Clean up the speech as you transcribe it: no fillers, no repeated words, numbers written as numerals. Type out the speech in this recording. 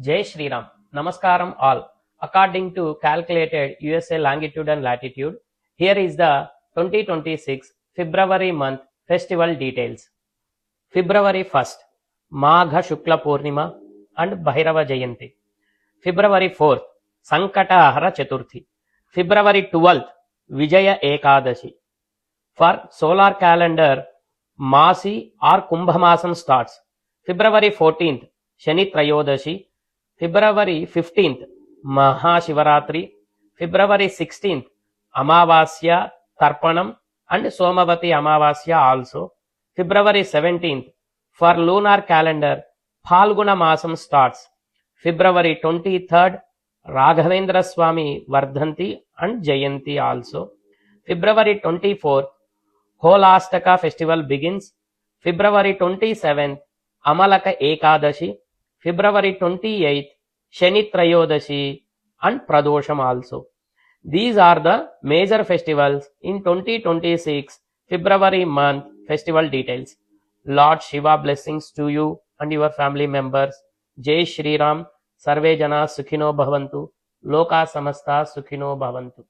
Jai Shri Ram. Namaskaram all. According to calculated USA longitude and latitude, here is the 2026 February month festival details. February 1st, Magha Shukla Purnima and Bhairava Jayanti. February 4th, Sankatahara Chaturthi. February 12th, Vijaya Ekadashi. For solar calendar, Masi or Kumbha Masam starts. February 14th, Shani Trayodashi. February 15th, Mahashivaratri. February 16th, Amavasya, Tarpanam and Somavati Amavasya also. February 17th, for lunar calendar, Phalguna Masam starts. February 23rd, Raghavendra Swami Vardhanti and Jayanti also. February 24th, Holastaka festival begins. February 27th, Amalaka Ekadashi. February 28th, Shani Trayodashi and Pradosham also. These are the major festivals in 2026 February month festival details. Lord Shiva blessings to you and your family members. Jai Shri Ram. Sarve Jana Sukhino Bhavantu. Loka Samasta Sukhino Bhavantu.